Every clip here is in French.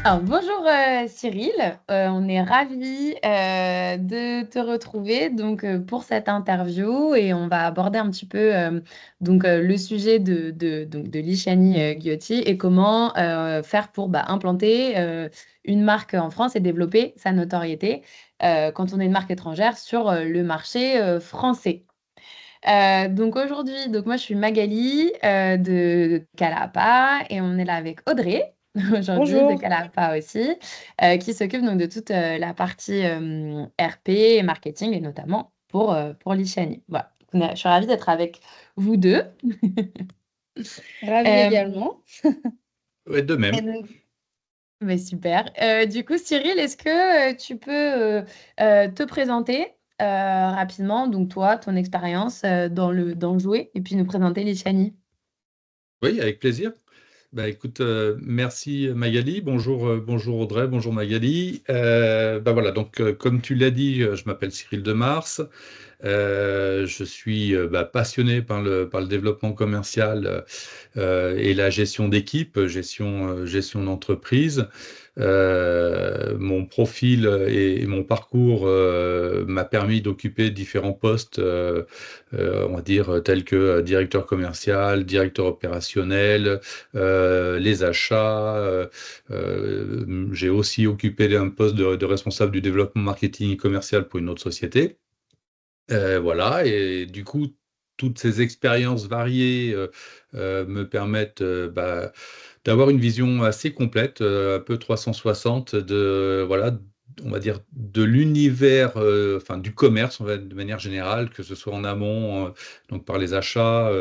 Alors, bonjour Cyril. On est ravis de te retrouver pour cette interview et on va aborder un petit peu le sujet de Lichani Guiotti et comment faire pour implanter une marque en France et développer sa notoriété quand on est une marque étrangère sur le marché français. Moi je suis Magali de Calapa et on est là avec Audrey aujourd'hui de Bonjour. Calapa aussi, qui s'occupe donc de toute la partie RP et marketing et notamment pour Lichani. Voilà. Je suis ravie d'être avec vous deux. Ravie Euh, également. Ouais, de et même. donc- mais super. Du coup, Cyril, est-ce que tu peux te présenter rapidement, donc toi, ton expérience dans le jouet, et puis nous présenter Lichani? Oui, avec plaisir. Bah, écoute, merci Magali. Bonjour, bonjour Audrey, bonjour Magali. Voilà, donc comme tu l'as dit, je m'appelle Cyril Demars. Je suis passionné par le développement commercial et la gestion d'équipe, gestion d'entreprise. Mon profil et mon parcours m'a permis d'occuper différents postes, on va dire, tels que directeur commercial, directeur opérationnel, les achats. J'ai aussi occupé un poste de responsable du développement marketing et commercial pour une autre société. Voilà, et du coup, toutes ces expériences variées me permettent d'avoir une vision assez complète, un peu 360 voilà, on va dire, de l'univers, enfin du commerce, de manière générale, que ce soit en amont, donc par les achats,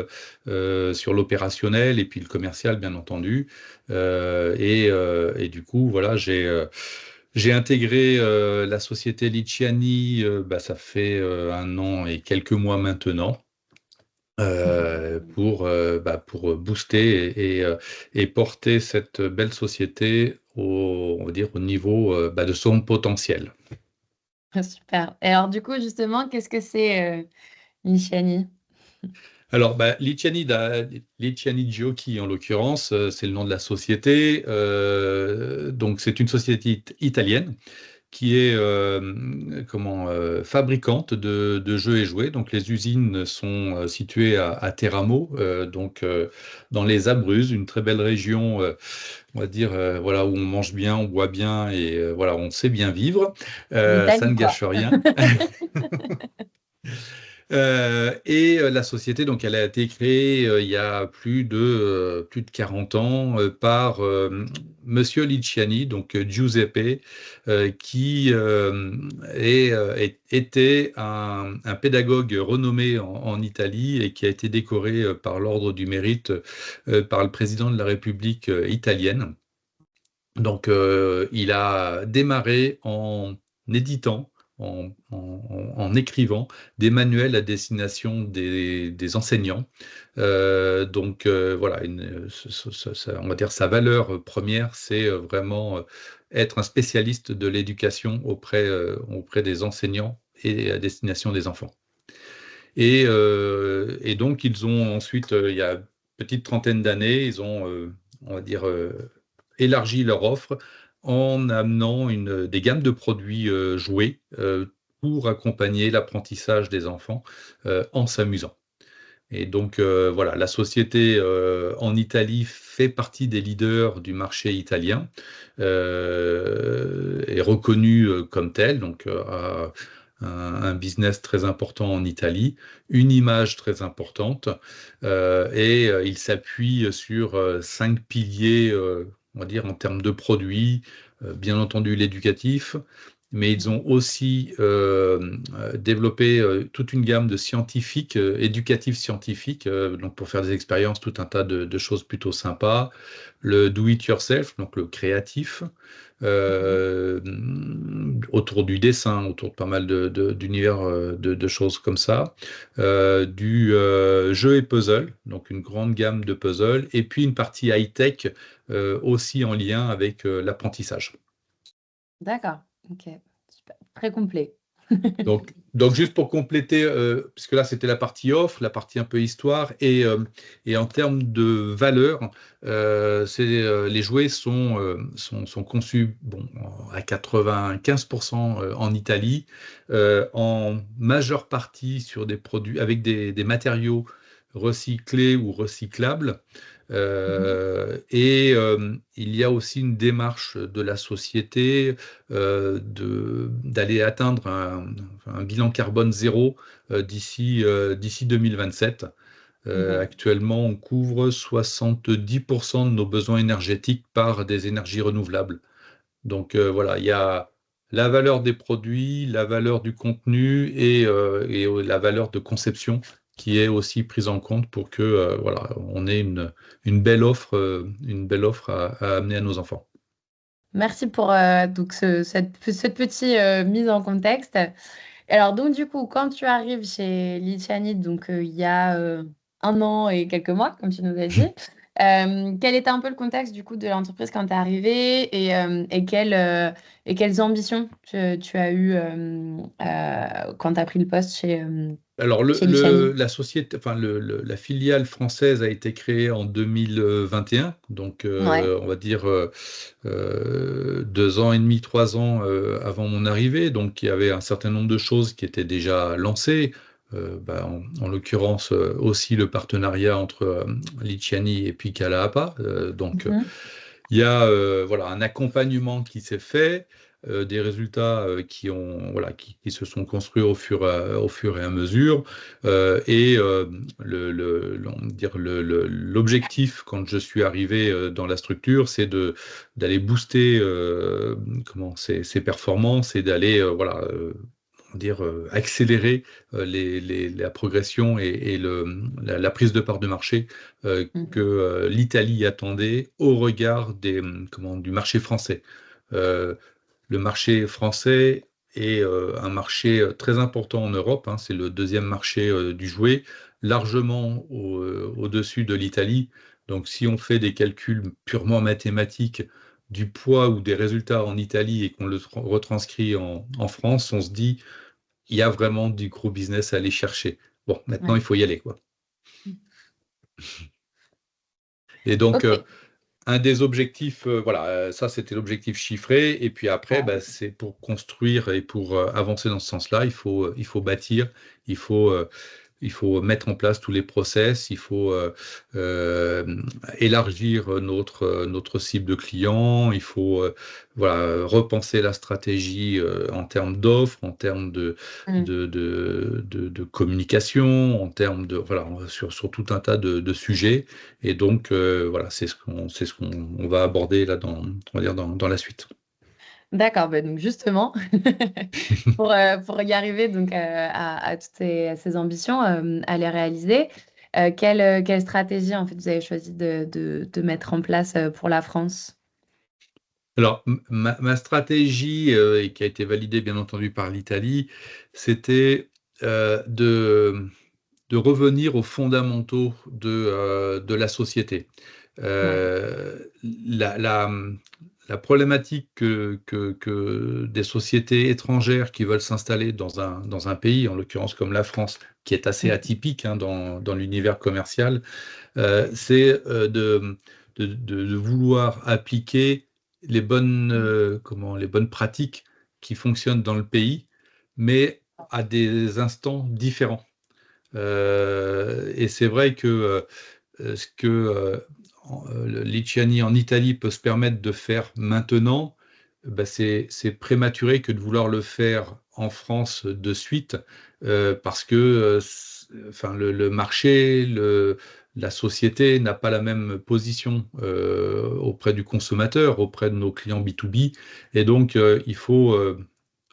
sur l'opérationnel et puis le commercial, bien entendu. Et du coup, voilà, j'ai intégré la société Lichiani, ça fait 1 an et quelques mois maintenant, pour booster et porter cette belle société on va dire, au niveau de son potentiel. Super. Et alors, du coup, justement, qu'est-ce que c'est Lichani? Alors, Lichiani Giochi, en l'occurrence, c'est le nom de la société. Donc, c'est une société italienne qui est fabricante de jeux et jouets. Donc les usines sont situées à Teramo, dans les Abruzzes, une très belle région, on va dire, voilà, où on mange bien, on boit bien et voilà, on sait bien vivre. Ça L'Italie, ne quoi. gâche rien. La société, donc, elle a été créée il y a plus de 40 ans par Monsieur Lichiani, donc Giuseppe, qui était un pédagogue renommé en Italie et qui a été décoré par l'Ordre du Mérite par le président de la République italienne. Donc, il a démarré en éditant, en écrivant des manuels à destination des enseignants. Voilà, on va dire sa valeur première, c'est vraiment être un spécialiste de l'éducation auprès des enseignants et à destination des enfants. Et donc, ils ont ensuite, il y a une petite trentaine d'années, ils ont, on va dire, élargi leur offre en amenant des gammes de produits jouets pour accompagner l'apprentissage des enfants en s'amusant. Et donc, voilà, la société en Italie fait partie des leaders du marché italien, est reconnue comme telle, donc a un business très important en Italie, une image très importante, il s'appuie sur 5 piliers, on va dire, en termes de produits, bien entendu l'éducatif, mais ils ont aussi développé toute une gamme de scientifiques, éducatifs scientifiques, donc pour faire des expériences, tout un tas de choses plutôt sympas. Le do-it-yourself, donc le créatif, euh, autour du dessin, autour de pas mal d'univers de choses comme ça. Du jeu et puzzle, donc une grande gamme de puzzles, et puis une partie high-tech aussi en lien avec l'apprentissage. D'accord. Ok. Super. Très complet. Donc juste pour compléter, puisque là c'était la partie offre, la partie un peu histoire, et en termes de valeur, les jouets sont conçus bon, à 95% en Italie, en majeure partie sur des produits avec des matériaux recyclés ou recyclables. Mhm. Il y a aussi une démarche de la société d'aller atteindre un bilan carbone zéro d'ici 2027. Ouais. Actuellement, on couvre 70% de nos besoins énergétiques par des énergies renouvelables. Donc voilà, il y a la valeur des produits, la valeur du contenu et la valeur de conception qui est aussi prise en compte pour que voilà, on ait une belle offre à amener à nos enfants. Merci pour donc cette petite mise en contexte. Alors, donc, du coup, quand tu arrives chez Lichani, donc il y a 1 an et quelques mois, comme tu nous as dit, quel était un peu le contexte du coup de l'entreprise quand tu es arrivé et quelles ambitions tu as eues quand tu as pris le poste Alors, chez Lichani? la société, enfin, la filiale française a été créée en 2021, donc Ouais. on va dire 2 ans et demi, 3 ans avant mon arrivée. Donc, il y avait un certain nombre de choses qui étaient déjà lancées. En l'occurrence, aussi le partenariat entre Liciani et puis Calaapa. Mhm. Il y a voilà, un accompagnement qui s'est fait, des résultats qui se sont construits au fur et à mesure. On va dire l'objectif, quand je suis arrivé dans la structure, c'est d'aller booster ces performances et d'aller on va dire, accélérer la progression et la prise de part de marché que Mhm. l'Italie attendait au regard du marché français. Euh, le marché français est un marché très important en Europe, hein, c'est le deuxième marché du jouet, largement au-dessus de l'Italie. Donc si on fait des calculs purement mathématiques du poids ou des résultats en Italie et qu'on le retranscrit en France, on se dit, il y a vraiment du gros business à aller chercher. Bon, maintenant, Ouais. il faut y aller, quoi. Et donc, Ok. un des objectifs, voilà, ça c'était l'objectif chiffré. Et puis après, Ouais. bah, c'est pour construire et pour avancer dans ce sens-là, il faut bâtir, il faut, euh, il faut mettre en place tous les process, il faut euh, élargir notre cible de clients, il faut voilà, repenser la stratégie en termes d'offres, en termes Mm. de communication, en termes de voilà, sur tout un tas de sujets. Et donc voilà, c'est ce qu'on on va aborder là on va dire dans la suite. D'accord, bah donc justement, pour y arriver donc à toutes ces ambitions, à les réaliser, quelle stratégie en fait vous avez choisi de mettre en place pour la France? Alors, ma stratégie, et qui a été validée bien entendu par l'Italie, c'était de revenir aux fondamentaux de la société. Ouais. Euh, la, la- la problématique que des sociétés étrangères qui veulent s'installer dans un pays, en l'occurrence comme la France, qui est assez Mm. atypique hein, dans l'univers commercial, c'est de vouloir appliquer les bonnes pratiques qui fonctionnent dans le pays, mais à des instants différents. Et c'est vrai que ce que le Liciani en Italie peut se permettre de faire maintenant, bah, c'est prématuré que de vouloir le faire en France de suite, parce que enfin, le marché, la société n'a pas la même position auprès du consommateur, auprès de nos clients B2B, et donc il faut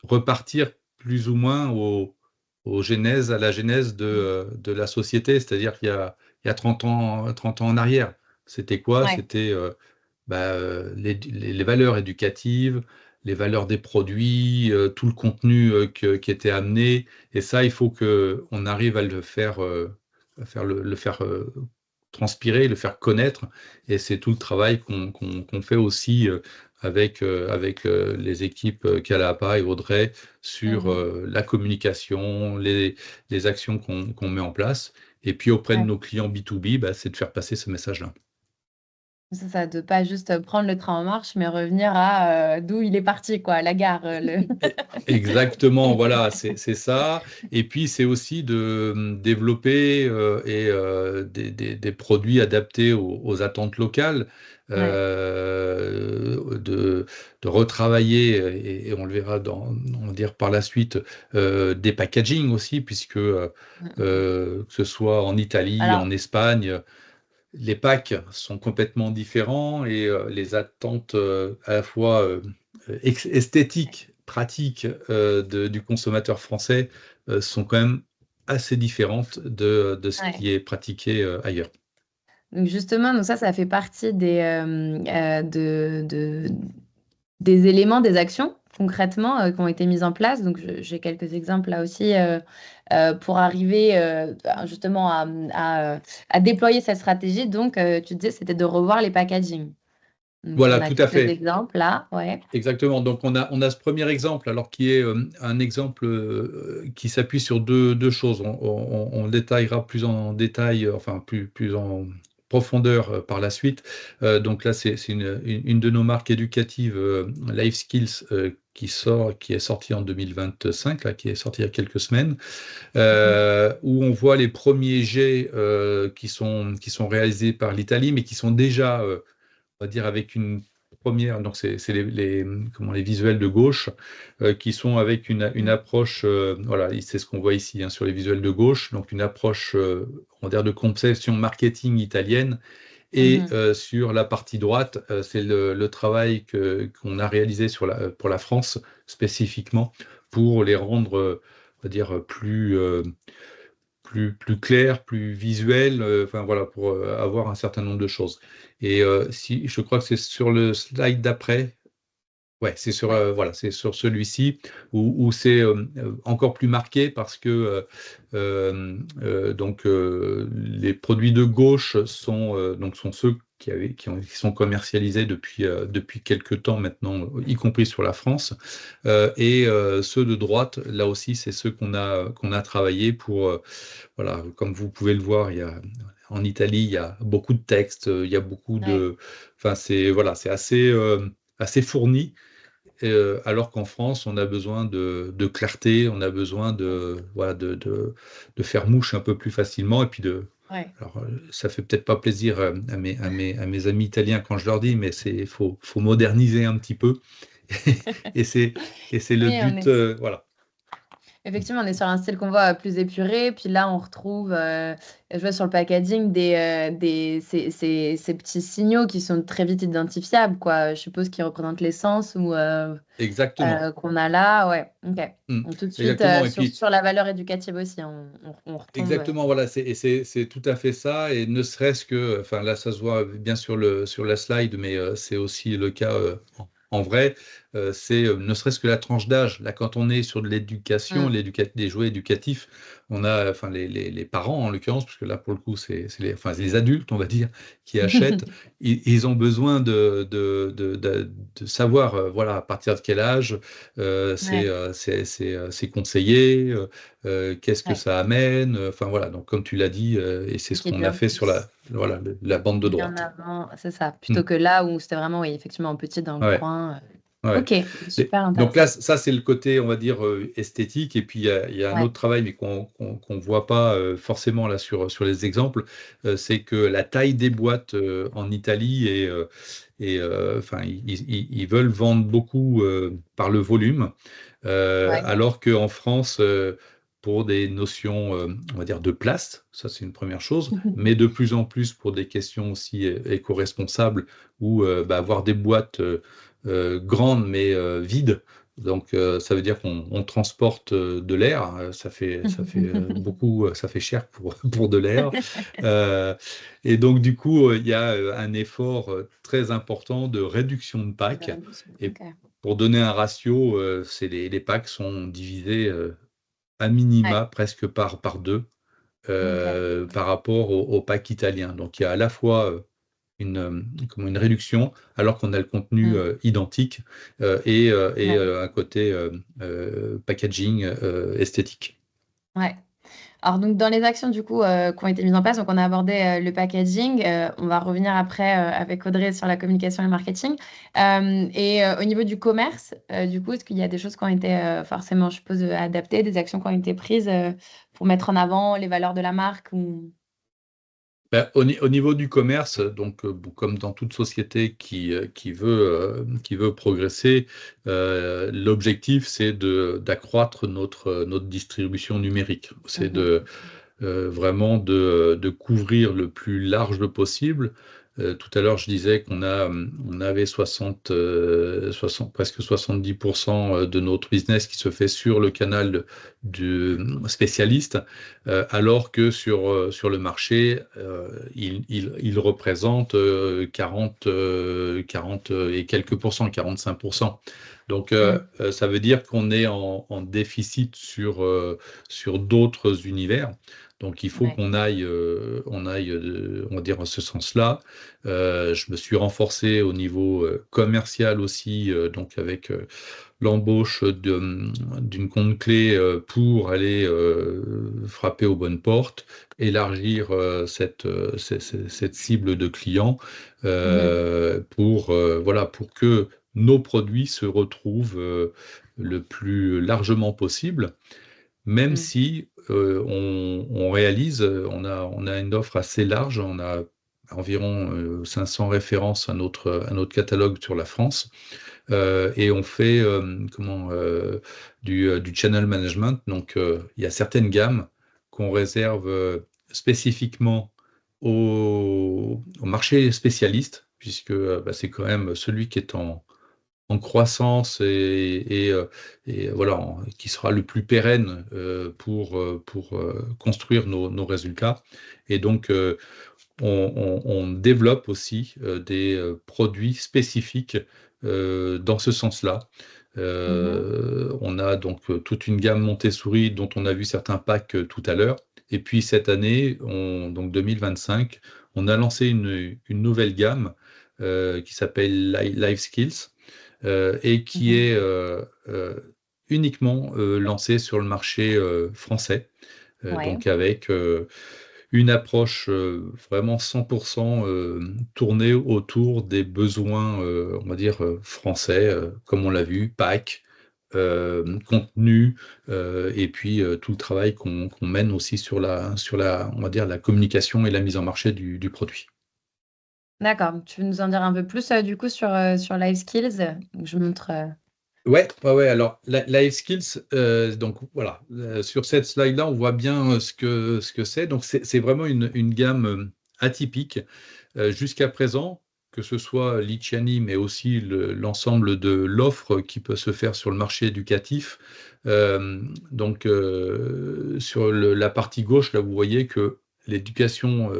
repartir plus ou moins à la genèse de la société, c'est-à-dire il y a 30 ans en arrière. C'était quoi? Ouais. C'était les valeurs éducatives, les valeurs des produits, tout le contenu qui était amené. Et ça, il faut que on arrive à le faire transpirer, le faire connaître. Et c'est tout le travail qu'on fait aussi avec les équipes Calapa et Audrey sur Mhm. la communication, les actions qu'on met en place. Et puis auprès de Ouais. nos clients B2B, bah, c'est de faire passer ce message-là. C'est ça, de pas juste prendre le train en marche, mais revenir à d'où il est parti, quoi, à la gare. Exactement, voilà, c'est ça. Et puis, c'est aussi de développer des produits adaptés aux attentes locales, Ouais. de retravailler, et on le verra on va dire par la suite, des packaging aussi, puisque Mm. que ce soit en Italie, en Alors, Espagne, les packs sont complètement différents et les attentes à la fois esthétiques, pratiques du consommateur français sont quand même assez différentes de ce ouais. qui est pratiqué ailleurs. Donc justement, donc ça fait partie des éléments, des actions concrètement qui ont été mises en place. Donc j'ai quelques exemples là aussi pour arriver justement à déployer cette stratégie. Donc tu disais, c'était de revoir les packaging. Donc on Voilà, a tout à quelques fait. exemples là, ouais. Exactement. Donc, on a ce premier exemple, alors qui est un exemple qui s'appuie sur deux choses. On le détaillera plus en détail, enfin plus en profondeur par la suite. Donc là, c'est une de nos marques éducatives, Life Skills, qui est sortie en 2025, là, qui est sortie il y a quelques semaines, Mhm. où on voit les premiers jets qui sont réalisés par l'Italie, mais qui sont déjà on va dire avec une première, donc c'est les visuels de gauche qui sont avec une approche, voilà, c'est ce qu'on voit ici hein, sur les visuels de gauche, donc une approche, on va dire de conception marketing italienne. Et Mhm. sur la partie droite, c'est le travail qu'on a réalisé pour la France spécifiquement pour les rendre, on va dire, plus clair, plus visuel, enfin voilà, pour avoir un certain nombre de choses. Et si je crois que c'est sur le slide d'après, ouais, c'est sur Ouais. voilà, c'est sur celui-ci où c'est encore plus marqué parce que donc les produits de gauche sont ceux qui sont commercialisés depuis quelques temps maintenant, y compris sur la France. Et ceux de droite, là aussi, c'est ceux qu'on a travaillé pour voilà, comme vous pouvez le voir, en Italie, il y a beaucoup de textes, il y a beaucoup Ouais. enfin, voilà, c'est assez fourni, alors qu'en France, on a besoin de clarté, on a besoin voilà, de faire mouche un peu plus facilement, et puis Ouais. alors, ça fait peut-être pas plaisir à mes amis italiens quand je leur dis, mais faut moderniser un petit peu, et c'est, et c'est le Oui, on but, est. voilà. Effectivement, on est sur un style qu'on voit plus épuré. Puis là, on retrouve, je vois sur le packaging ces petits signaux qui sont très vite identifiables, quoi. Je suppose qu'ils représentent l'essence ou Exactement. qu'on a là. Ouais, ok. Mm. Donc tout de suite, Exactement. Et sur, puis, sur la valeur éducative aussi, on retombe. exactement, voilà, c'est tout à fait ça, et ne serait-ce que, enfin là, ça se voit bien sur la slide, mais c'est aussi le cas en vrai, c'est ne serait-ce que la tranche d'âge. Là, quand on est sur de l'éducation, Mm. des jouets éducatifs, on a, enfin, les parents en l'occurrence, parce que là, pour le coup, c'est les adultes, on va dire, qui achètent. Ils ont besoin de savoir, voilà, à partir de quel âge Ouais, c'est conseillé. Qu'est-ce que ouais. ça amène? Enfin voilà, donc comme tu l'as dit, et c'est ce Ok, qu'on a bien fait sur plus. voilà, la bande de Bien droite. avant, c'est ça. Hmm. Plutôt que là où c'était vraiment, oui, effectivement, en petit dans le Ouais, coin. ouais. Ok, super Donc là, intéressant. ça c'est le côté, on va dire, esthétique. Et puis il y a un Ouais. autre travail, mais qu'on voit pas forcément là sur les exemples, c'est que la taille des boîtes en Italie enfin, ils veulent vendre beaucoup par le volume. Ouais. Alors qu'en France, pour des notions, on va dire, de place, ça c'est une première chose, mais de plus en plus pour des questions aussi éco-responsables, ou bah, avoir des boîtes grandes mais vides. Donc ça veut dire qu'on transporte de l'air, ça fait beaucoup, ça fait cher pour de l'air. Euh, et donc du coup, il y a un effort très important de réduction de De packs. réduction. Et Ok. pour donner un ratio, les packs sont divisés à Ouais. minima presque par deux. Ok. par rapport au pack italien. Donc il y a à la fois comment, une réduction alors qu'on a le contenu Mm. identique Ouais. un côté packaging esthétique. Ouais. Alors, donc, dans les actions du coup qui ont été mises en place, donc on a abordé le packaging. On va revenir après avec Audrey sur la communication et le marketing. Au niveau du commerce, du coup, est-ce qu'il y a des choses qui ont été forcément, je suppose, adaptées, des actions qui ont été prises pour mettre en avant les valeurs de la marque ou... Ben, au niveau du commerce, donc bon, comme dans toute société qui veut progresser, l'objectif c'est d'accroître notre distribution numérique. C'est Mhm. vraiment de couvrir le plus large possible. Tout à l'heure, je disais on avait 60, presque 70% de notre business qui se fait sur le canal du spécialiste, alors que sur le marché, il représente 40 et quelques pourcents, 45%. Donc, Mm. ça veut dire qu'on est en déficit sur d'autres univers. Donc il faut Ouais. qu'on aille, on va dire, en ce sens-là. Je me suis renforcé au niveau commercial aussi, donc avec l'embauche d'une compte clé pour aller frapper aux bonnes portes, élargir cette cible de clients Mhm. voilà, pour que nos produits se retrouvent le plus largement possible même Mm. si on réalise, on a une offre assez large, on a environ 500 références à notre catalogue sur la France, et on fait du channel management. Donc, il y a certaines gammes qu'on réserve spécifiquement au marché spécialiste, puisque bah, c'est quand même celui qui est en croissance et voilà, qui sera le plus pérenne pour construire nos résultats. Et donc, on développe aussi des produits spécifiques dans ce sens-là. Mhm. On a donc toute une gamme Montessori dont on a vu certains packs tout à l'heure. Et puis cette année, donc 2025, on a lancé une nouvelle gamme qui s'appelle Life Skills et qui Mhm. est uniquement lancée sur le marché français, Ouais. donc avec une approche vraiment 100% tournée autour des besoins, on va dire, français, comme on l'a vu, PAC, contenu, et puis tout le travail qu'on mène aussi on va dire, la communication et la mise en marché du produit. D'accord. Tu veux nous en dire un peu plus du coup sur Life Skills? Donc, je montre. Ouais, ouais, ouais. Alors, Life Skills, donc voilà, sur cette slide-là, on voit bien ce que c'est. Donc, c'est vraiment une gamme atypique. Jusqu'à présent, que ce soit Lichiani, mais aussi l'ensemble de l'offre qui peut se faire sur le marché éducatif. Euh, donc, sur la partie gauche, là, vous voyez que l'éducation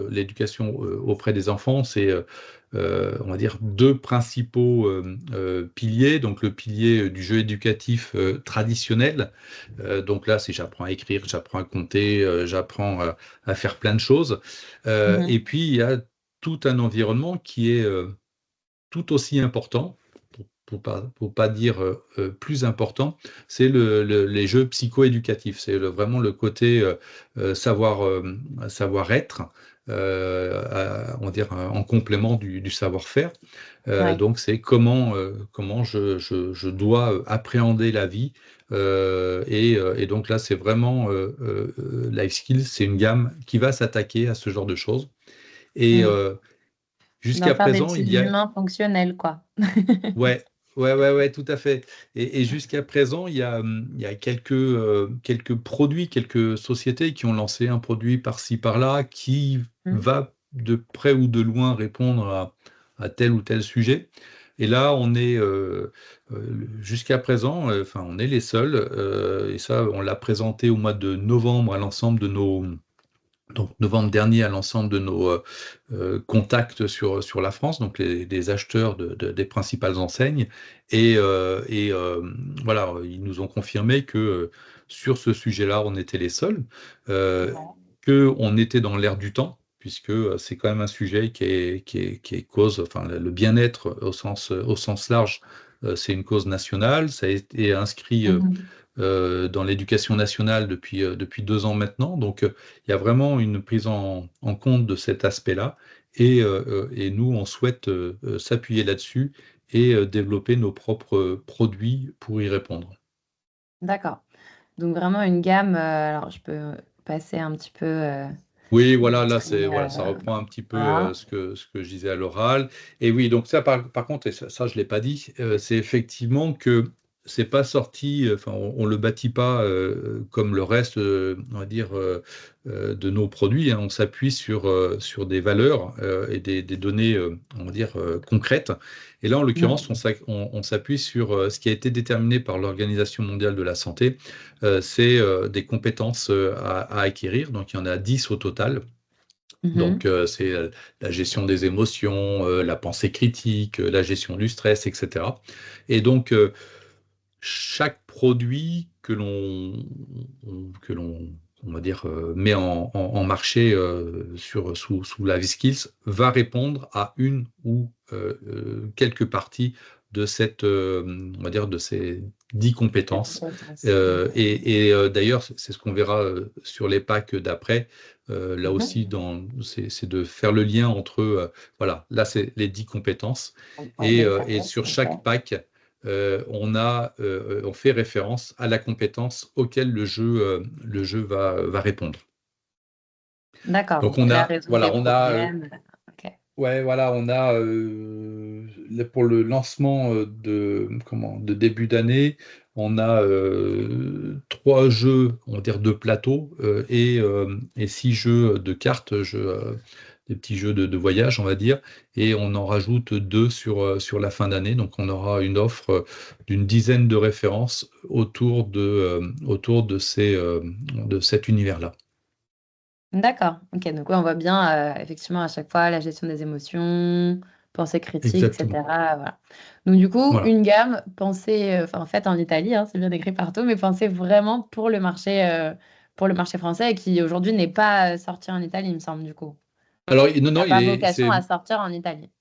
auprès des enfants, c'est, on va dire, deux principaux piliers. Donc, le pilier du jeu éducatif traditionnel. Donc là, c'est j'apprends à écrire, j'apprends à compter, j'apprends à faire plein de choses. Et Mhm. puis, il y a tout un environnement qui est tout aussi important, pour pas dire plus important, c'est les jeux psycho-éducatifs. C'est vraiment le côté savoir-être, on va dire en complément du savoir-faire. Ouais. Donc, c'est comment je dois appréhender la vie. Et donc là, c'est vraiment Life Skills, c'est une gamme qui va s'attaquer à ce genre de choses. Et Mm. D'en jusqu'à faire des présent, petits il y a... humains fonctionnels, quoi. Ouais, ouais, ouais, ouais, tout à fait. Et jusqu'à présent, il y a quelques produits, quelques sociétés qui ont lancé un produit par-ci, par-là, qui Mm. va de près ou de loin répondre à tel ou tel sujet. Et là, jusqu'à présent, enfin, on est les seuls, et ça, on l'a présenté au mois de novembre à l'ensemble de nos, donc novembre dernier à l'ensemble de nos contacts sur la France, donc les acheteurs des principales enseignes. Et voilà, ils nous ont confirmé que sur ce sujet-là, on était les seuls. Euh, Ouais. qu'on était dans l'air du temps, puisque c'est quand même un sujet qui est cause, enfin le bien-être au sens large, c'est une cause nationale, ça a été inscrit Mhm. dans l'éducation nationale depuis 2 ans maintenant. Donc, il y a vraiment une prise en compte de cet aspect-là. Et nous, on souhaite s'appuyer là-dessus et développer nos propres produits pour y répondre. D'accord. Donc vraiment une gamme, alors je peux passer un petit peu Oui, voilà, là, l'écrit, voilà, ça reprend un petit peu voilà. ce que je disais à l'oral. Et oui, donc ça, par contre, et ça, je ne l'ai pas dit, c'est effectivement que c'est pas sorti, enfin, on le bâtit pas comme le reste, on va dire, de nos produits, hein. On s'appuie sur des valeurs et des données, on va dire, concrètes. Et là, en l'occurrence, Mm. on s'appuie sur ce qui a été déterminé par l'Organisation mondiale de la santé. C'est des compétences à acquérir. Donc, il y en a 10 au total. Donc, Mhm. c'est la gestion des émotions, la pensée critique, la gestion du stress, etc. Et donc, chaque produit que l'on, on va dire, met en marché sous Life Skills va répondre à une ou quelques parties de on va dire, de ces 10 compétences. Ok. Et d'ailleurs, c'est ce qu'on verra sur les packs d'après. Là aussi, Mhm. c'est de faire le lien entre, voilà, là, c'est les 10 compétences. Ouais, Et BTS, sur chaque ok. pack, on fait référence à la compétence auquel le jeu va répondre. D'accord, Donc donc la résoudre des voilà, problèmes. Ok. ouais, voilà, là, pour le lancement de début d'année, on a 3 jeux, on va dire, de plateau et 6 jeux de cartes, des petits jeux de voyage, on va dire, et on en rajoute 2 sur la fin d'année. Donc, on aura une offre d'une dizaine de références autour de cet univers-là. D'accord, ok. Donc ouais, on voit bien effectivement à chaque fois la gestion des émotions, pensée critique, Exactement. etc. Voilà. Donc du coup, Voilà. une gamme pensée, enfin en fait en Italie, hein, c'est bien écrit partout, mais pensée vraiment pour le marché français et qui aujourd'hui n'est pas sorti en Italie, il me semble du coup. Alors, non, N'a non, pas vocation à sortir en Italie.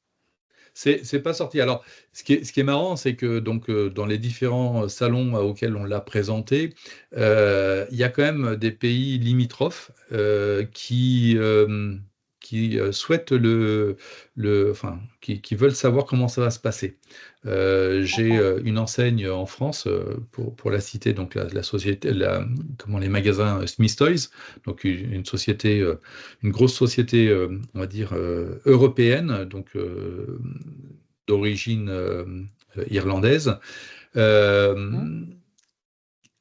c'est pas sorti. Alors, ce qui est marrant, c'est que donc dans les différents salons auxquels on l'a présenté, il y a quand même des pays limitrophes qui souhaitent enfin, qui veulent savoir comment ça va se passer. J'ai D'accord. une enseigne en France, pour la citer, donc la société, comment les magasins Smith Toys, donc une société, une grosse société, on va dire, européenne, donc d'origine irlandaise, Mhm. euh,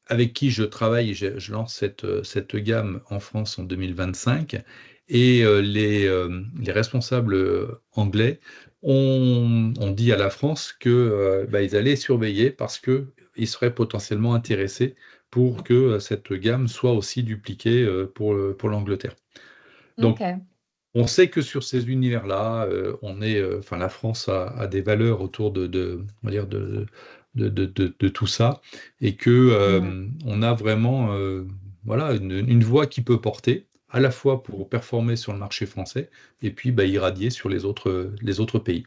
avec qui je travaille et je lance cette gamme en France en 2025. Et les responsables anglais ont dit à la France que bah, ils allaient surveiller parce qu'ils seraient potentiellement intéressés pour que cette gamme soit aussi dupliquée pour l'Angleterre. Donc, Ok. on sait que sur ces univers-là, enfin, la France a des valeurs autour on va dire de tout ça, et que Mhm. on a vraiment, voilà, une voix qui peut porter, à la fois pour performer sur le marché français, et puis bah, irradier sur les autres pays.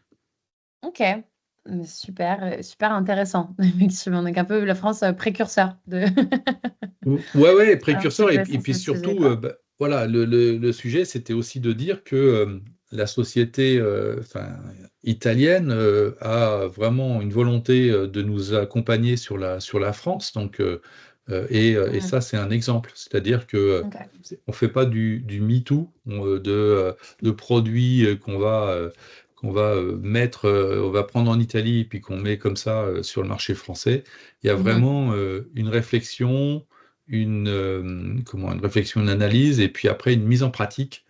Ok. Mais super, super intéressant, effectivement. Donc un peu la France précurseur de Ouais, ouais, un petit précurseur, et, peu et sur puis ce sujet, surtout, quoi. bah, voilà, le sujet, c'était aussi de dire que la société, enfin, italienne, a vraiment une volonté de nous accompagner sur la France, donc, et Mhm. ça, c'est un exemple. C'est-à-dire que Ok. on fait pas du MeToo, de produits qu'on va mettre, on va prendre en Italie, et puis qu'on met comme ça sur le marché français. Il y a Mhm. vraiment une réflexion, une réflexion, une analyse, et puis après une mise en pratique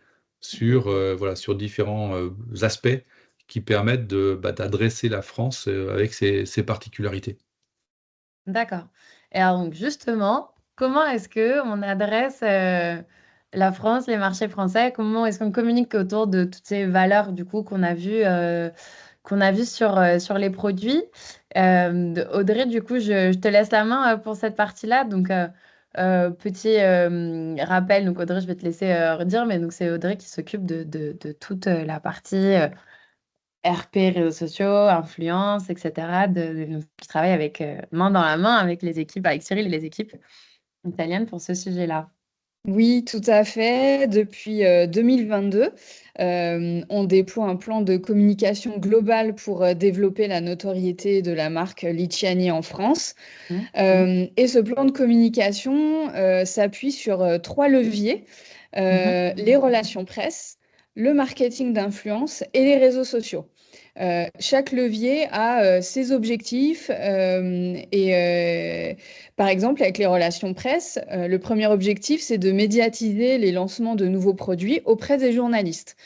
voilà, sur différents aspects qui permettent d'adresser la France avec ses particularités. D'accord. Et alors donc justement, comment est-ce que on adresse la France, les marchés français? Comment est-ce qu'on communique autour de toutes ces valeurs du coup qu'on a vu sur les produits? Audrey, du coup, je te laisse la main pour cette partie-là. Donc Petit rappel, donc Audrey, je vais te laisser redire, mais donc c'est Audrey qui s'occupe de toute la partie RP, réseaux sociaux, influence, etc. Qui travaille avec main dans la main avec les équipes, avec Cyril et les équipes italiennes pour ce sujet-là. Oui, tout à fait. Depuis 2022, on déploie un plan de communication globale pour développer la notoriété de la marque Liciani en France. Mhm. Et ce plan de communication s'appuie sur trois leviers, Mhm. les relations presse, le marketing d'influence et les réseaux sociaux. Chaque levier a ses objectifs par exemple, avec les relations presse, le premier objectif, c'est de médiatiser les lancements de nouveaux produits auprès des journalistes.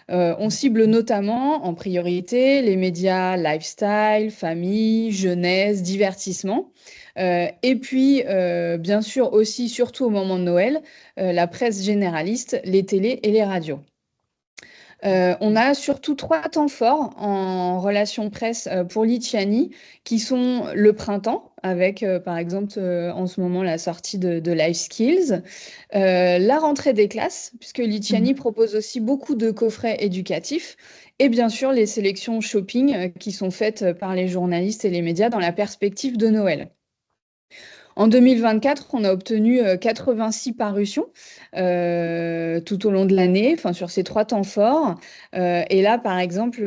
On cible notamment en priorité les médias lifestyle, famille, jeunesse, divertissement. Et puis, bien sûr, aussi, surtout au moment de Noël, la presse généraliste, les télés et les radios. On a surtout trois temps forts en relation presse pour Liciani, qui sont le printemps, avec par exemple en ce moment la sortie de Life Skills, la rentrée des classes, puisque Liciani Mhm. propose aussi beaucoup de coffrets éducatifs, et bien sûr les sélections shopping qui sont faites par les journalistes et les médias dans la perspective de Noël. En 2024, on a obtenu 86 parutions tout au long de l'année, enfin sur ces trois temps forts. Et là, par exemple,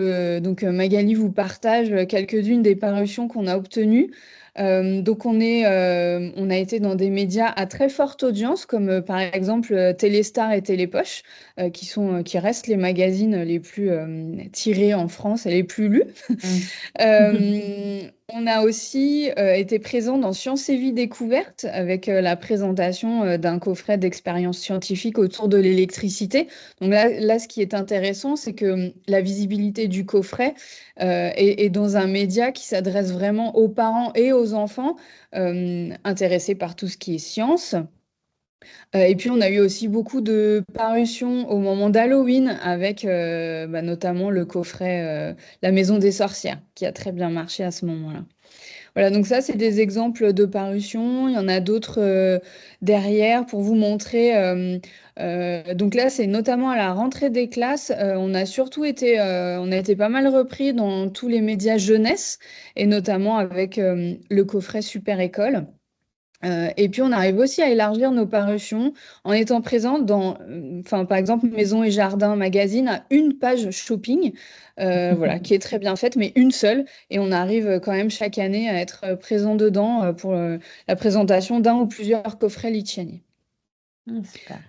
Magali vous partage quelques-unes des parutions qu'on a obtenues. On a été dans des médias à très forte audience, comme par exemple Téléstar et Télépoche, qui restent les magazines les plus tirés en France et les plus lus. Mhm. On a aussi été présent dans Sciences et Vie découverte avec la présentation d'un coffret d'expériences scientifiques autour de l'électricité. Donc là, ce qui est intéressant, c'est que la visibilité du coffret est dans un média qui s'adresse vraiment aux parents et aux enfants intéressés par tout ce qui est science. Et puis, on a eu aussi beaucoup de parutions au moment d'Halloween avec notamment le coffret La Maison des Sorcières, qui a très bien marché à ce moment-là. Voilà, donc ça, c'est des exemples de parutions. Il y en a d'autres derrière pour vous montrer. Donc là, c'est notamment à la rentrée des classes. On a été pas mal repris dans tous les médias jeunesse, et notamment avec le coffret Super École. Et puis, on arrive aussi à élargir nos parutions en étant présent dans, par exemple, Maison et Jardin Magazine a une page shopping, voilà, qui est très bien faite, mais une seule. Et on arrive quand même chaque année à être présent dedans pour la présentation d'un ou plusieurs coffrets Liciani. Super.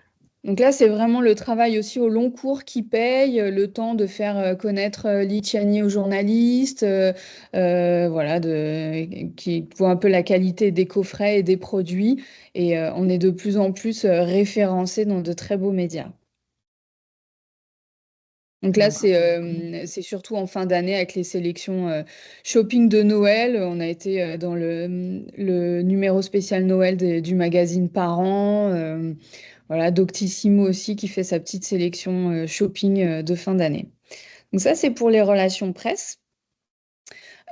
Donc là, c'est vraiment le travail aussi au long cours qui paye, le temps de faire connaître Liciani aux journalistes, voilà, qui voient un peu la qualité des coffrets et des produits. Et on est de plus en plus référencé dans de très beaux médias. Donc là, c'est surtout en fin d'année avec les sélections shopping de Noël. On a été dans le numéro spécial Noël du magazine Parents. Voilà, Doctissimo aussi qui fait sa petite sélection shopping de fin d'année. Donc ça, c'est pour les relations presse.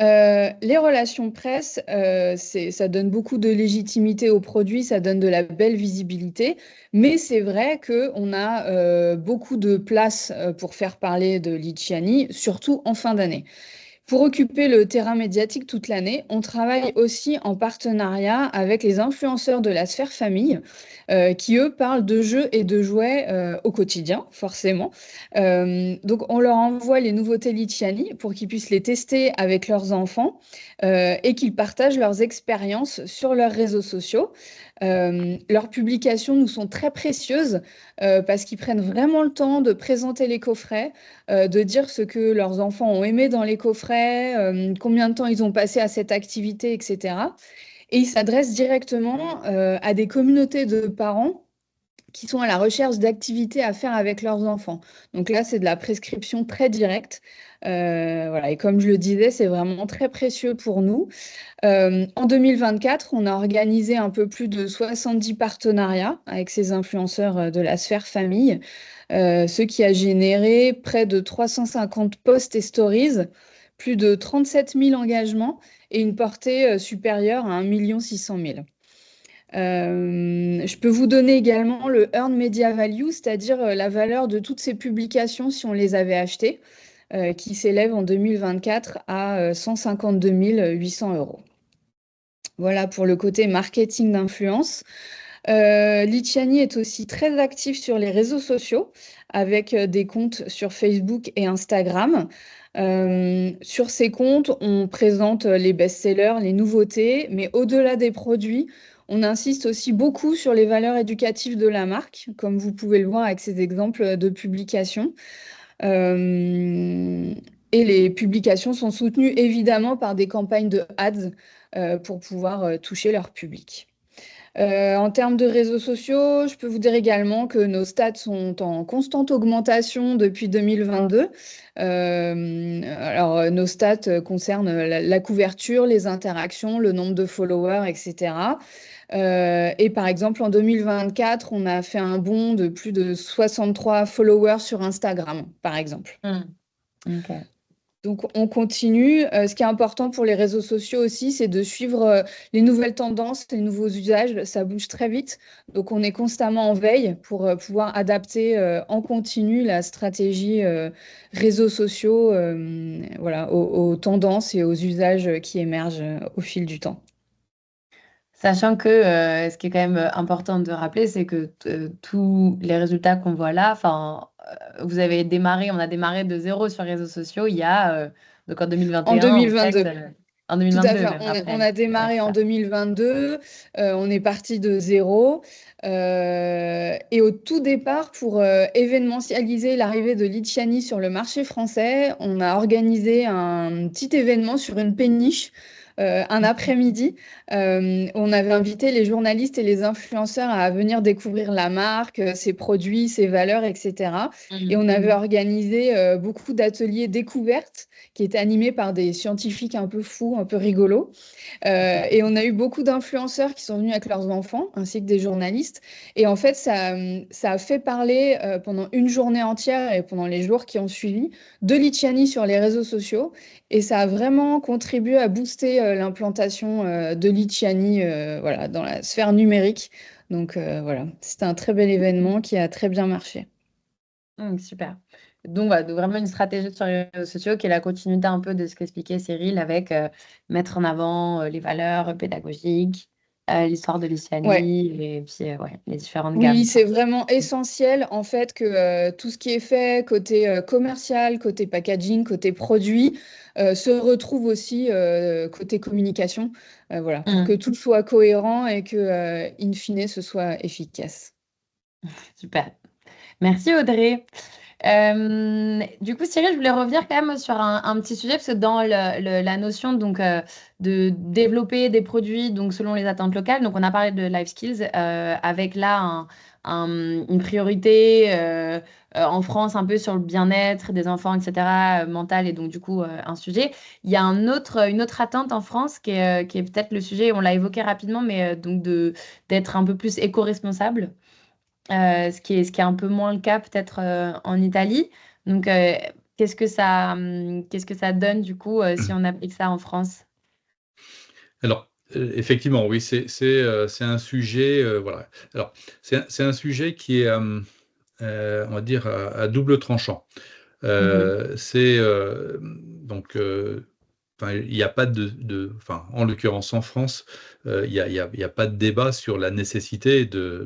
Les relations presse, ça donne beaucoup de légitimité aux produits, ça donne de la belle visibilité, mais c'est vrai qu'on a beaucoup de place pour faire parler de Liciani, surtout en fin d'année. Pour occuper le terrain médiatique toute l'année, on travaille aussi en partenariat avec les influenceurs de la sphère famille, qui eux parlent de jeux et de jouets au quotidien, forcément. Donc on leur envoie les nouveautés Liciani pour qu'ils puissent les tester avec leurs enfants et qu'ils partagent leurs expériences sur leurs réseaux sociaux. Leurs publications nous sont très précieuses parce qu'ils prennent vraiment le temps de présenter les coffrets, de dire ce que leurs enfants ont aimé dans les coffrets, combien de temps ils ont passé à cette activité, etc. Et ils s'adressent directement à des communautés de parents qui sont à la recherche d'activités à faire avec leurs enfants. Donc là, c'est de la prescription très directe. Voilà. Et comme je le disais, c'est vraiment très précieux pour nous. En 2024, on a organisé un peu plus de 70 partenariats avec ces influenceurs de la sphère famille, ce qui a généré près de 350 posts et stories, plus de 37 000 engagements et une portée supérieure à 1 600 000. Je peux vous donner également le Earned Media Value, c'est-à-dire la valeur de toutes ces publications si on les avait achetées, qui s'élève en 2024 à 152 800 euros. Voilà pour le côté marketing d'influence. Liciani est aussi très actif sur les réseaux sociaux avec des comptes sur Facebook et Instagram. Sur ces comptes, on présente les best-sellers, les nouveautés, mais au-delà des produits, on insiste aussi beaucoup sur les valeurs éducatives de la marque, comme vous pouvez le voir avec ces exemples de publications. Euh, et les publications sont soutenues évidemment par des campagnes de ads pour pouvoir toucher leur public. En termes de réseaux sociaux, je peux vous dire également que nos stats sont en constante augmentation depuis 2022. Alors, nos stats concernent la couverture, les interactions, le nombre de followers, etc. Et par exemple, en 2024, on a fait un bond de plus de 63 followers sur Instagram, par exemple. Ok. Donc, on continue. Ce qui est important pour les réseaux sociaux aussi, c'est de suivre les nouvelles tendances, les nouveaux usages. Ça bouge très vite. Donc, on est constamment en veille pour pouvoir adapter en continu la stratégie réseaux sociaux voilà, aux tendances et aux usages qui émergent au fil du temps. Sachant que ce qui est quand même important de rappeler, c'est que tous les résultats qu'on voit là, enfin, on a démarré de zéro sur les réseaux sociaux il y a, donc en En 2021, en fait, 2022. en Tout à 2022 fait. même On après. a Ouais, démarré c'est en ça. 2022, on est parti de zéro. Et au tout départ, pour événementialiser l'arrivée de Liciani sur le marché français, on a organisé un petit événement sur une péniche. Un après-midi, on avait invité les journalistes et les influenceurs à venir découvrir la marque, ses produits, ses valeurs, etc. Et on avait organisé beaucoup d'ateliers découvertes qui étaient animés par des scientifiques un peu fous, un peu rigolos. Et on a eu beaucoup d'influenceurs qui sont venus avec leurs enfants, ainsi que des journalistes. Et en fait, ça a fait parler pendant une journée entière et pendant les jours qui ont suivi de Liciani sur les réseaux sociaux. Et ça a vraiment contribué à booster l'implantation de Liciani voilà, dans la sphère numérique. Donc voilà, c'était un très bel événement qui a très bien marché. Super. Donc, voilà, donc vraiment une stratégie sur les réseaux sociaux qui est la continuité un peu de ce qu'expliquait Cyril avec mettre en avant les valeurs pédagogiques, l'histoire de Ouais. Luciani et puis ouais, les différentes Oui, gammes, c'est quoi. vraiment essentiel en fait que tout ce qui est fait côté commercial, côté packaging, côté produit, se retrouve aussi côté communication, voilà, pour que Mm. tout soit cohérent et que, in fine, ce soit efficace. Super. Merci Audrey. Du coup, Cyril, je voulais revenir quand même sur un petit sujet, parce que dans la notion donc, de développer des produits donc, selon les attentes locales, donc on a parlé de life skills, avec là une priorité en France un peu sur le bien-être des enfants, etc., mental, et donc du coup un sujet. Il y a une autre attente en France qui est peut-être le sujet, on l'a évoqué rapidement, mais donc d'être un peu plus éco-responsable. Ce qui est un peu moins le cas peut-être en Italie. Donc, qu'est-ce que ça donne du coup si on applique ça en France? Alors, effectivement, oui, c'est un sujet, voilà. Alors, c'est un sujet qui est, on va dire, à double tranchant. Mhm. C'est donc enfin, il n'y a pas enfin, en l'occurrence en France, il y a pas de débat sur la nécessité de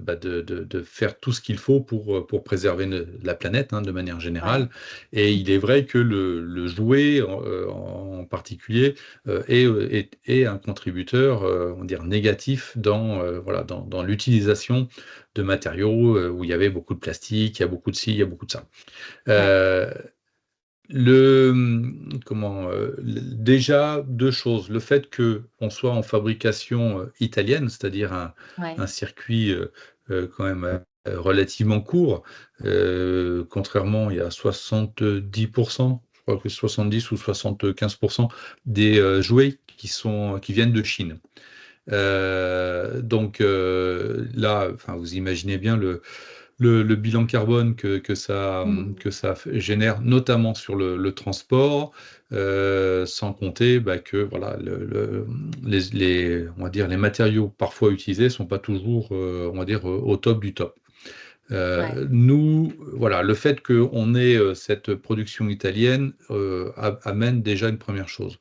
faire tout ce qu'il faut pour préserver la planète, hein, de manière Ouais. générale. Et il est vrai que le jouet en particulier est un contributeur, on va dire, négatif voilà, dans l'utilisation de matériaux où il y avait beaucoup de plastique, il y a beaucoup de ci, il y a beaucoup de ça. Ouais. Euh, déjà, deux choses. Le fait qu'on soit en fabrication italienne, c'est-à-dire Ouais. un circuit quand même relativement court, contrairement il y a 70%, je crois que 70 ou 75% des jouets qui viennent de Chine. Donc là, enfin, vous imaginez bien le bilan carbone Mm. que ça génère, notamment sur le transport, sans compter que voilà, on va dire, les matériaux parfois utilisés ne sont pas toujours on va dire, au top du top. Ouais. Nous, voilà, le fait qu'on ait cette production italienne amène déjà une première chose.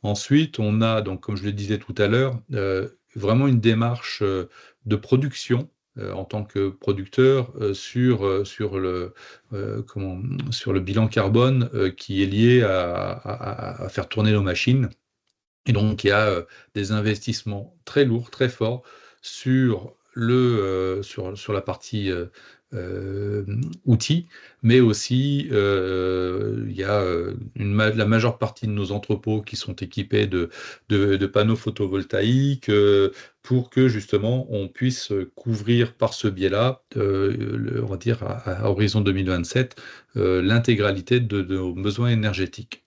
Ensuite, on a, donc, comme je le disais tout à l'heure, vraiment une démarche de production en tant que producteur comment, sur le bilan carbone qui est lié à faire tourner nos machines. Et donc, il y a des investissements très lourds, très forts sur la partie euh, outils, mais aussi il y a la majeure partie de nos entrepôts qui sont équipés de panneaux photovoltaïques pour que justement on puisse couvrir par ce biais-là, on va dire à horizon 2027, l'intégralité de nos besoins énergétiques.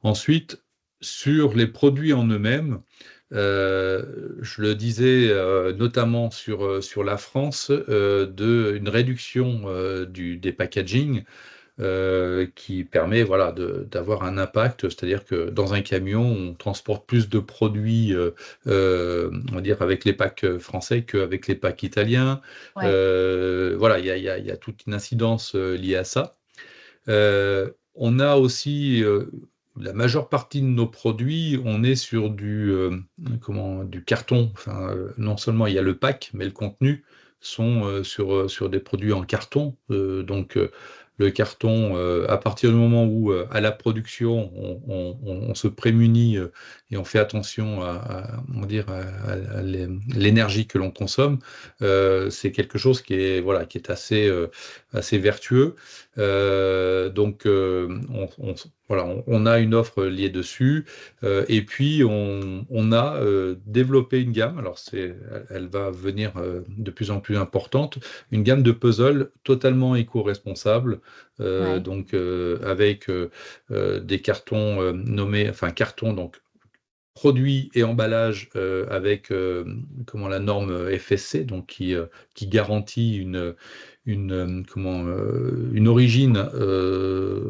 Ensuite, sur les produits en eux-mêmes, je le disais notamment sur la France, une réduction des packaging qui permet voilà, d'avoir un impact, c'est-à-dire que dans un camion, on transporte plus de produits, on va dire, avec les packs français qu'avec les packs italiens. Ouais. Voilà, il y a toute une incidence liée à ça. On a aussi la majeure partie de nos produits, on est sur du carton. Enfin, non seulement il y a le pack, mais le contenu sont sur des produits en carton. Le carton, à partir du moment où à la production, on se prémunit et on fait attention on va dire, à l'énergie que l'on consomme, c'est quelque chose qui est, voilà, qui est assez vertueux. Voilà, on a une offre liée dessus. Et puis, on a développé une gamme. Alors, elle va venir de plus en plus importante. Une gamme de puzzles totalement éco-responsables. Ouais. Avec des cartons nommés, enfin, cartons, donc produits et emballages avec comment la norme FSC, donc qui garantit une origine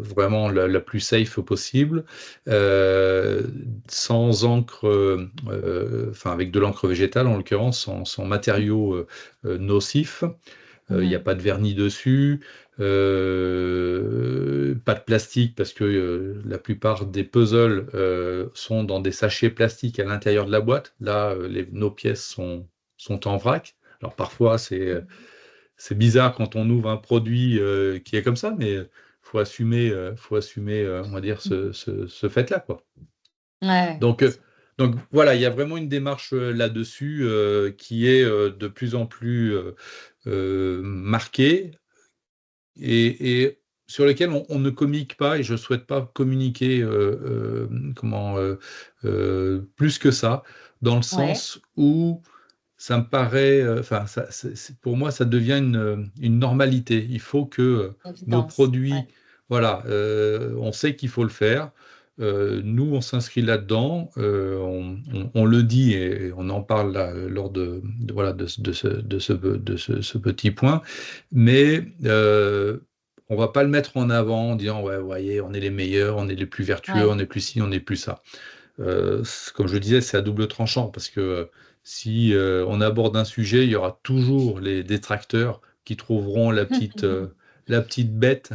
vraiment la plus safe possible, euh, sans encre, enfin avec de l'encre végétale en l'occurrence, sans matériaux nocifs. Il n'y a Mhm. pas de vernis dessus, pas de plastique parce que la plupart des puzzles sont dans des sachets plastiques à l'intérieur de la boîte. Là, nos pièces sont en vrac. Alors parfois, c'est bizarre quand on ouvre un produit qui est comme ça, mais faut assumer, on va dire, ce fait-là, quoi. Ouais. Donc, euh, donc voilà, il y a vraiment une démarche là-dessus qui est de plus en plus marquée et sur lesquels on ne communique pas et je ne souhaite pas communiquer plus que ça, dans le Ouais. sens où ça me paraît, enfin, pour moi, ça devient une normalité. Il faut que nos Évidence. produits, Ouais. voilà, on sait qu'il faut le faire. Nous, on s'inscrit là-dedans, on le dit et on en parle là, lors voilà, ce petit point, mais on va pas le mettre en avant en disant, ouais, vous voyez, on est les meilleurs, on est les plus vertueux, Ouais. on est plus ci, on est plus ça. Comme je disais, c'est à double tranchant parce que si on aborde un sujet, il y aura toujours les détracteurs qui trouveront la petite bête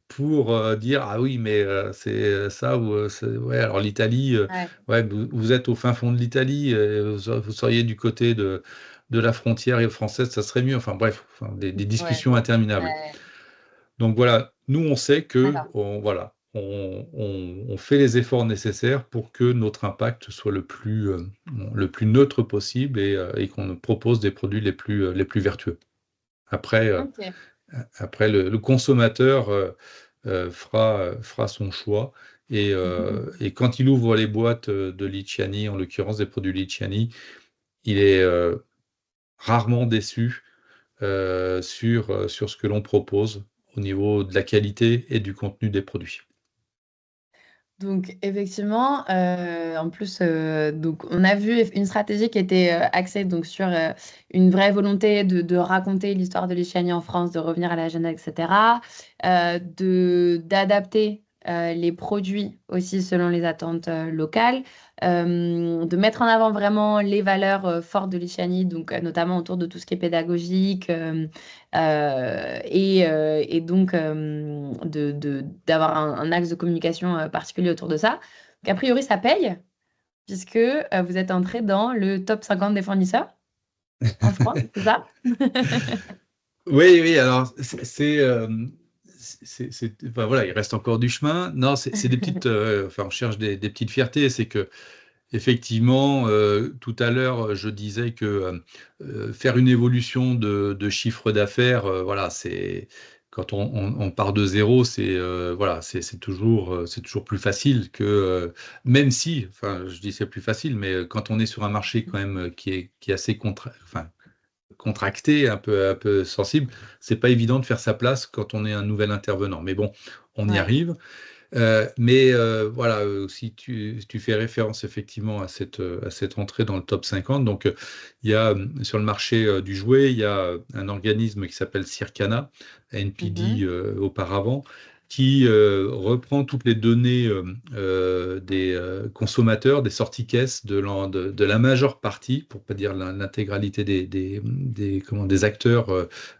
pour dire ah oui, mais c'est ça ou ouais, alors l'Italie, Ouais. ouais, vous êtes au fin fond de l'Italie, vous seriez du côté de la frontière française, ça serait mieux. Enfin bref, enfin, des Ouais. discussions interminables. Ouais. Donc voilà, nous on sait que D'accord. voilà, on fait les efforts nécessaires pour que notre impact soit le plus neutre possible et qu'on propose des produits les plus vertueux. Après, Ok. après le consommateur fera son choix et quand il ouvre les boîtes de Liciani, en l'occurrence des produits Liciani, il est rarement déçu sur ce que l'on propose au niveau de la qualité et du contenu des produits. Donc, effectivement, en plus, donc, on a vu une stratégie qui était axée donc, sur une vraie volonté de raconter l'histoire de l'Ichani en France, de revenir à la genèse, etc., d'adapter les produits aussi selon les attentes locales, de mettre en avant vraiment les valeurs fortes de l'Ichani, donc notamment autour de tout ce qui est pédagogique, et donc d'avoir un axe de communication particulier autour de ça. Donc, a priori, ça paye, puisque vous êtes entré dans le top 50 des fournisseurs en France, c'est ça? Oui, oui, alors enfin, voilà, il reste encore du chemin. Non, c'est des petites, enfin, on cherche des petites fiertés. C'est que effectivement, tout à l'heure, je disais que faire une évolution de chiffre d'affaires, voilà, c'est quand on part de zéro, voilà, c'est toujours plus facile que même si, enfin, je dis c'est plus facile, mais quand on est sur un marché quand même qui est assez enfin, contracté, un peu sensible, c'est pas évident de faire sa place quand on est un nouvel intervenant. Mais bon, on y Ouais. arrive. Mais voilà, si tu fais référence effectivement à cette entrée dans le top 50, donc il y a sur le marché du jouet, il y a un organisme qui s'appelle Circana, NPD Mhm. auparavant, qui reprend toutes les données des consommateurs, des sorties caisses de la majeure partie, pour pas dire l'intégralité des acteurs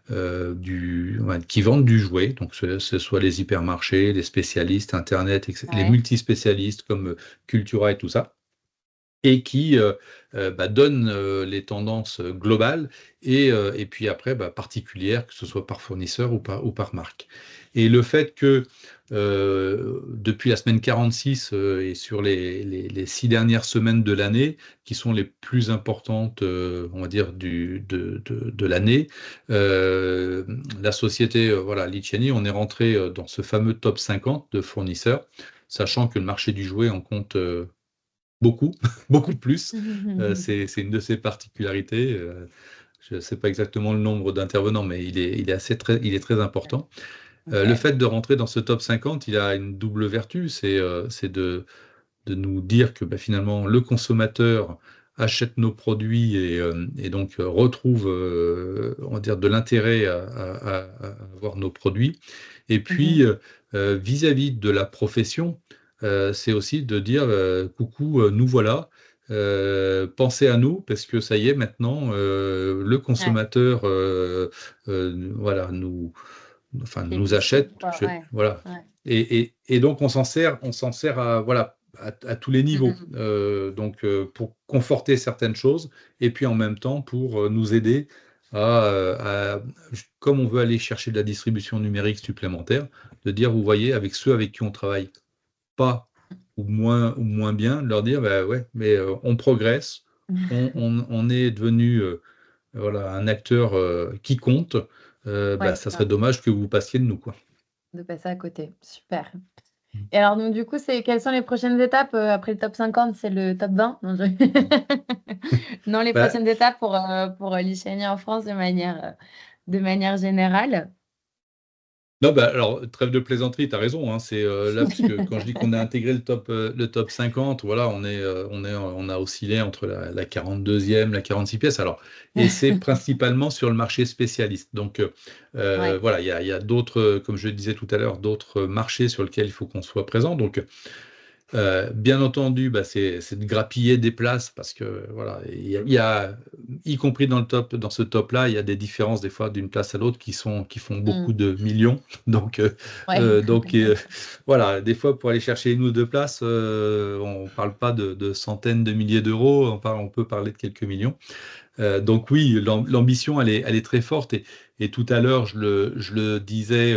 ouais, qui vendent du jouet, donc ce soit les hypermarchés, les spécialistes, Internet, les Ouais. multispécialistes comme Cultura et tout ça, et qui donnent les tendances globales et puis après particulières, que ce soit par fournisseur ou par marque. Et le fait que depuis la semaine 46 et sur les 6 dernières semaines de l'année, qui sont les plus importantes, on va dire, de l'année, euh, la société voilà, Licheni, on est rentré dans ce fameux top 50 de fournisseurs, sachant que le marché du jouet en compte beaucoup, beaucoup plus. C'est une de ses particularités. Je ne sais pas exactement le nombre d'intervenants, mais il est très important. Le Ok. fait de rentrer dans ce top 50, il a une double vertu, c'est de nous dire que finalement le consommateur achète nos produits et donc retrouve on va dire de l'intérêt à avoir nos produits. Et puis Mhm. vis-à-vis de la profession, c'est aussi de dire coucou, nous voilà. Pensez à nous parce que ça y est maintenant le Ouais. consommateur voilà nous Plébiscite, achète quoi. Ouais. voilà Ouais. et donc on s'en sert à voilà à tous les niveaux. Mhm. Donc pour conforter certaines choses et puis en même temps pour nous aider à, comme on veut aller chercher de la distribution numérique supplémentaire, de dire vous voyez avec ceux avec qui on travaille pas ou moins bien, de leur dire bah ouais mais on progresse, on est devenu voilà un acteur qui compte. Ouais, Ça serait ça, dommage que vous passiez de nous quoi. de passer à côté. Super. Et alors, donc, du coup, quelles sont les prochaines étapes après le top 50? C'est le top 20? Non, non, les Bah, prochaines étapes pour l'Ishani en France de manière générale. non, alors, trêve de plaisanterie, tu as raison, hein, c'est là, parce que quand je dis qu'on a intégré le top 50, voilà, on a oscillé entre la 42e, la 46 pièces. Alors, et c'est principalement sur le marché spécialiste. Donc, Ouais, voilà, il y a d'autres, comme je le disais tout à l'heure, d'autres marchés sur lesquels il faut qu'on soit présent. Donc, bien entendu, c'est de grappiller des places parce que voilà, y compris dans ce top-là, il y a des différences des fois d'une place à l'autre qui font beaucoup mm, de millions. Donc, ouais, voilà, des fois pour aller chercher une ou deux places, on parle pas de centaines de milliers d'euros, on peut parler de quelques millions. Donc oui, l'ambition, elle est très forte. Et tout à l'heure, je le disais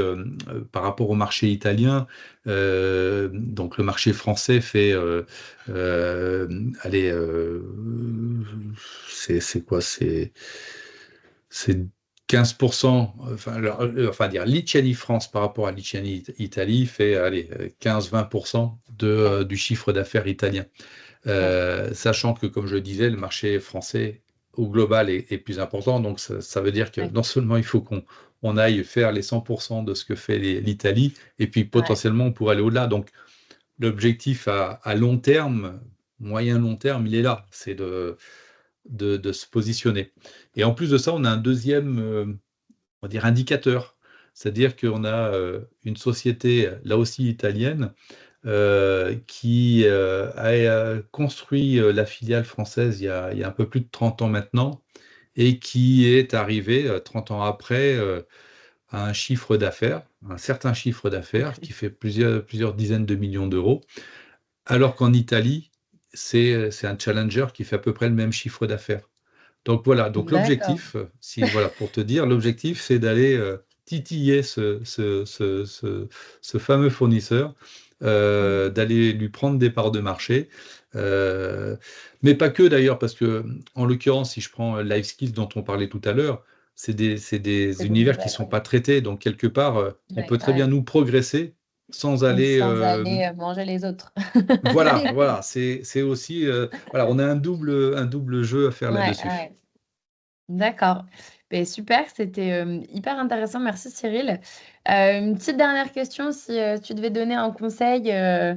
par rapport au marché italien. Donc le marché français fait, allez, c'est quoi? C'est 15%. Enfin, enfin dire Liciani France par rapport à Liciani Italie fait, allez, 15-20% ouais, du chiffre d'affaires italien. ouais, Sachant que, comme je le disais, le marché français au global est plus important. Donc, ça veut dire que ouais, non seulement il faut on aille faire les 100% de ce que fait l'Italie, et puis ouais, potentiellement on pourrait aller au-delà. Donc, l'objectif à long terme, moyen-long terme, il est là, c'est de se positionner. Et en plus de ça, on a un deuxième, on va dire, indicateur. C'est-à-dire qu'on a une société, là aussi italienne, qui a construit la filiale française il y a un peu plus de 30 ans maintenant, et qui est arrivée 30 ans après à un certain chiffre d'affaires qui fait plusieurs dizaines de millions d'euros, alors qu'en Italie, c'est un challenger qui fait à peu près le même chiffre d'affaires. Donc voilà, donc D'accord. l'objectif, voilà, pour te dire, l'objectif, c'est d'aller titiller ce fameux fournisseur, d'aller lui prendre des parts de marché, euh, mais pas que d'ailleurs, parce que en l'occurrence, si je prends LiveSkills dont on parlait tout à l'heure, c'est des C'est des univers qui ne nouvelles, sont ouais. pas traités, donc quelque part, on peut très bien Ouais. nous progresser sans Et aller sans aller manger les autres. voilà, c'est aussi, voilà, on a un double jeu à faire Ouais, là-dessus. ouais. D'accord. Ben, super, c'était hyper intéressant. Merci Cyril. Une petite dernière question, si tu devais donner un conseil à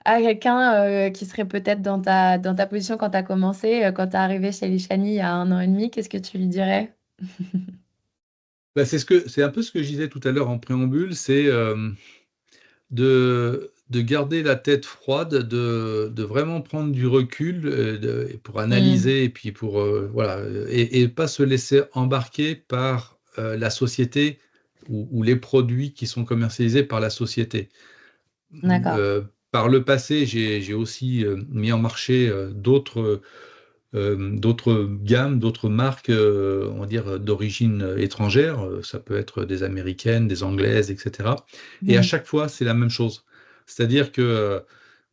quelqu'un qui serait peut-être dans ta position quand tu as commencé, quand tu es arrivé chez Lichani il y a 1 an et demi, qu'est-ce que tu lui dirais? Bah, c'est un peu ce que je disais tout à l'heure en préambule, c'est de garder la tête froide, de vraiment prendre du recul pour Mm, analyser et puis pour voilà et pas se laisser embarquer par la société ou les produits qui sont commercialisés par la société. d'accord. Par le passé, j'ai aussi mis en marché d'autres gammes, d'autres marques, on va dire, d'origine étrangère. Ça peut être des américaines, des anglaises, etc. Et à Mm, chaque fois, c'est la même chose. C'est-à-dire que,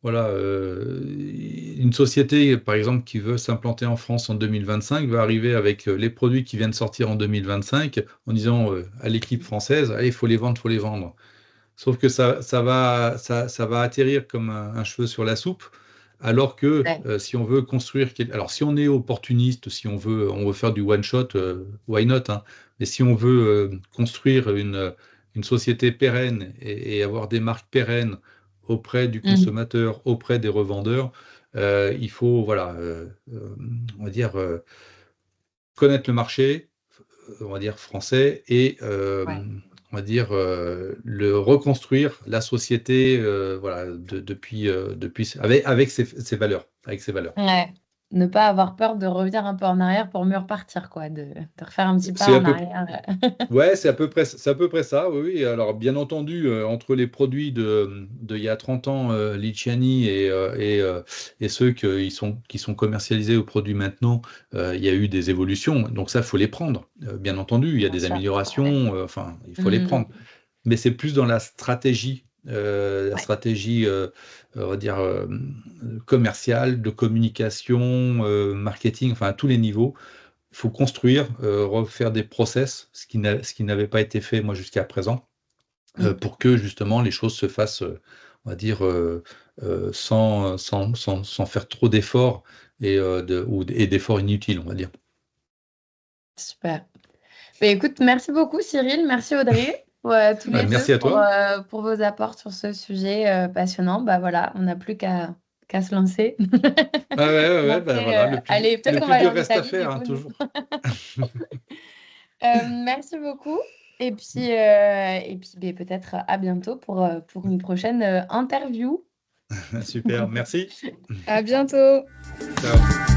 voilà, une société, par exemple, qui veut s'implanter en France en 2025, va arriver avec les produits qui viennent sortir en 2025 en disant à l'équipe française, allez, il faut les vendre, il faut les vendre. Sauf que ça va atterrir comme un cheveu sur la soupe, alors que ouais. si on veut construire, alors si on est opportuniste, si on veut faire du one shot, why not, hein. Mais si on veut construire une société pérenne et avoir des marques pérennes auprès du Mm, consommateur, auprès des revendeurs, il faut, voilà, on va dire, connaître le marché, on va dire français, et ouais. on va dire le reconstruire la société voilà, depuis avec ses valeurs, avec ses valeurs. Ouais. Ne pas avoir peur de revenir un peu en arrière pour mieux repartir, quoi, de refaire un petit pas C'est à en peu arrière. Ouais, c'est à peu près ça, oui, oui. Alors, bien entendu, entre les produits de il y a 30 ans, Lichiani et ceux qui sont commercialisés aux produits maintenant, il y a eu des évolutions. Donc ça, il faut les prendre. Bien entendu, il y a Bien des sûr. Ouais. améliorations, enfin, il faut les Mm, prendre. Mais c'est plus dans la ouais. stratégie, on va dire, commerciale, de communication, marketing, enfin, à tous les niveaux. Il faut construire, refaire des process, ce qui n'avait pas été fait, moi, jusqu'à présent, Mm. pour que, justement, les choses se fassent, on va dire, sans faire trop d'efforts et d'efforts inutiles, on va dire. Super. Ben, écoute, merci beaucoup Cyril, merci Audrey, tous Ouais, les deux merci à toi. pour vos apports sur ce sujet passionnant. Bah voilà, on n'a plus qu'à se lancer. Ah ouais, ouais, ouais, ben Montrer, voilà, allez, peut-être le qu'on plus va aller dur en reste à Italie du faire, hein, coup, nous. toujours. Merci beaucoup. Et puis ben, peut-être à bientôt pour une prochaine interview. Super, merci. À bientôt. Ciao.